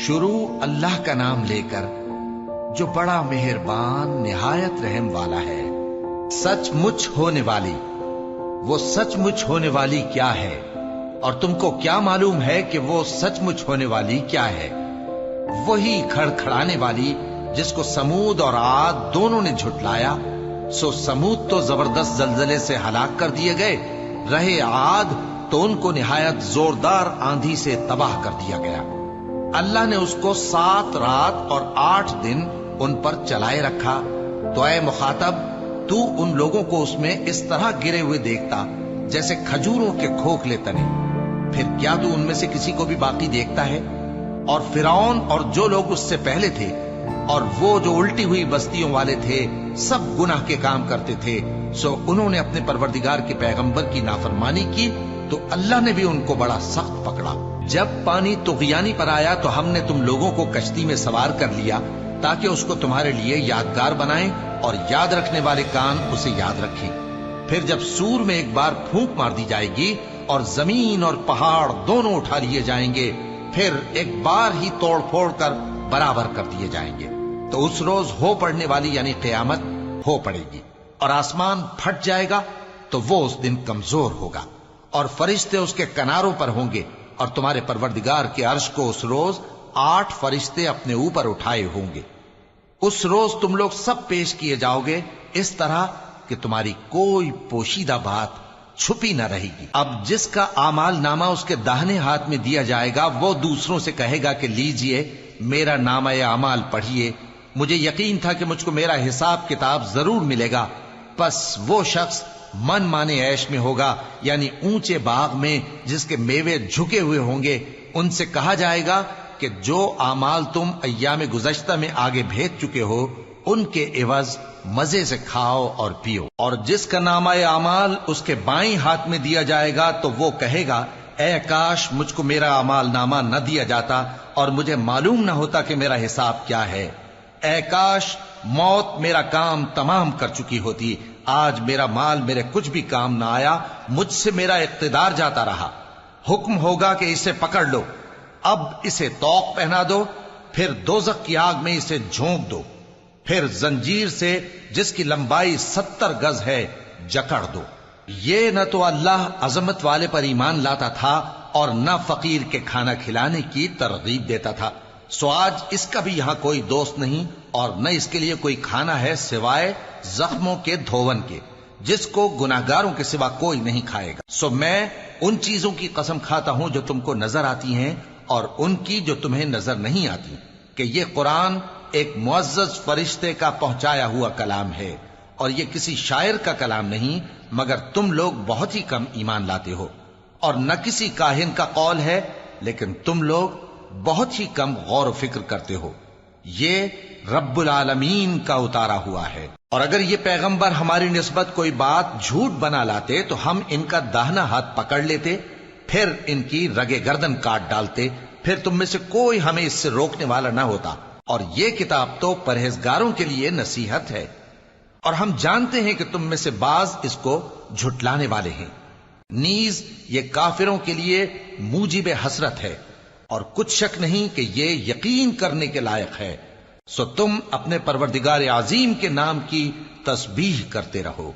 شروع اللہ کا نام لے کر جو بڑا مہربان نہایت رحم والا ہے۔ سچ مچ ہونے والی، وہ سچ مچ ہونے والی کیا ہے؟ اور تم کو کیا معلوم ہے کہ وہ سچ مچ ہونے والی کیا ہے؟ وہی کھڑکھڑانے والی جس کو سمود اور عاد دونوں نے جھٹلایا۔ سو سمود تو زبردست زلزلے سے ہلاک کر دیے گئے، رہے عاد تو ان کو نہایت زوردار آندھی سے تباہ کر دیا گیا۔ اللہ نے اس کو 7 رات اور 8 دن ان پر چلائے رکھا۔ تو اے مخاطب، تو ان لوگوں کو اس میں اس طرح گرے ہوئے دیکھتا جیسے کھجوروں کے کھوکھلے تنے، پھر کیا تو ان میں سے کسی کو بھی باقی دیکھتا ہے؟ اور فرعون اور جو لوگ اس سے پہلے تھے اور وہ جو الٹی ہوئی بستیوں والے تھے سب گناہ کے کام کرتے تھے، سو انہوں نے اپنے پروردگار کے پیغمبر کی نافرمانی کی تو اللہ نے بھی ان کو بڑا سخت پکڑا۔ جب پانی طغیانی پر آیا تو ہم نے تم لوگوں کو کشتی میں سوار کر لیا تاکہ اس کو تمہارے لیے یادگار بنائیں اور یاد رکھنے والے کان اسے یاد رکھیں۔ پھر جب سور میں ایک بار پھونک مار دی جائے گی اور زمین اور پہاڑ دونوں اٹھا لیے جائیں گے، پھر ایک بار ہی توڑ پھوڑ کر برابر کر دیے جائیں گے، تو اس روز ہو پڑنے والی یعنی قیامت ہو پڑے گی، اور آسمان پھٹ جائے گا تو وہ اس دن کمزور ہوگا، اور فرشتے اس کے کناروں پر ہوں گے، اور تمہارے پروردگار کے عرش کو اس روز 8 فرشتے اپنے اوپر اٹھائے ہوں گے۔ اس روز تم لوگ سب پیش کیے جاؤ گے اس طرح کہ تمہاری کوئی پوشیدہ بات چھپی نہ رہے گی۔ اب جس کا اعمال نامہ اس کے داہنے ہاتھ میں دیا جائے گا وہ دوسروں سے کہے گا کہ لیجئے میرا نامہ اعمال پڑھیے، مجھے یقین تھا کہ مجھ کو میرا حساب کتاب ضرور ملے گا۔ پس وہ شخص من مانے عیش میں ہوگا، یعنی اونچے باغ میں جس کے میوے جھکے ہوئے ہوں گے۔ ان سے کہا جائے گا کہ جو اعمال تم ایام گزشتہ میں آگے بھیج چکے ہو ان کے عوض مزے سے کھاؤ اور پیو۔ اور جس کا نامہ اعمال اس کے بائیں ہاتھ میں دیا جائے گا تو وہ کہے گا اے کاش مجھ کو میرا اعمال نامہ نہ دیا جاتا اور مجھے معلوم نہ ہوتا کہ میرا حساب کیا ہے۔ اے کاش موت میرا کام تمام کر چکی ہوتی، آج میرا مال میرے کچھ بھی کام نہ آیا، مجھ سے میرا اقتدار جاتا رہا۔ حکم ہوگا کہ اسے پکڑ لو، اب اسے طوق پہنا دو، پھر دوزخ کی آگ میں اسے جھونک دو، پھر زنجیر سے جس کی لمبائی 70 گز ہے جکڑ دو۔ یہ نہ تو اللہ عظمت والے پر ایمان لاتا تھا اور نہ فقیر کے کھانا کھلانے کی ترغیب دیتا تھا، سو آج اس کا بھی یہاں کوئی دوست نہیں اور نہ اس کے لیے کوئی کھانا ہے سوائے زخموں کے دھون کے، جس کو گناہگاروں کے سوا کوئی نہیں کھائے گا۔ سو میں ان چیزوں کی قسم کھاتا ہوں جو تم کو نظر آتی ہیں اور ان کی جو تمہیں نظر نہیں آتی، کہ یہ قرآن ایک معزز فرشتے کا پہنچایا ہوا کلام ہے، اور یہ کسی شاعر کا کلام نہیں، مگر تم لوگ بہت ہی کم ایمان لاتے ہو، اور نہ کسی کاہن کا قول ہے، لیکن تم لوگ بہت ہی کم غور و فکر کرتے ہو۔ یہ رب العالمین کا اتارا ہوا ہے۔ اور اگر یہ پیغمبر ہماری نسبت کوئی بات جھوٹ بنا لاتے تو ہم ان کا داہنا ہاتھ پکڑ لیتے، پھر ان کی رگے گردن کاٹ ڈالتے، پھر تم میں سے کوئی ہمیں اس سے روکنے والا نہ ہوتا۔ اور یہ کتاب تو پرہیزگاروں کے لیے نصیحت ہے، اور ہم جانتے ہیں کہ تم میں سے بعض اس کو جھٹلانے والے ہیں۔ نیز یہ کافروں کے لیے موجب حسرت ہے، اور کچھ شک نہیں کہ یہ یقین کرنے کے لائق ہے۔ سو تم اپنے پروردگار عظیم کے نام کی تسبیح کرتے رہو۔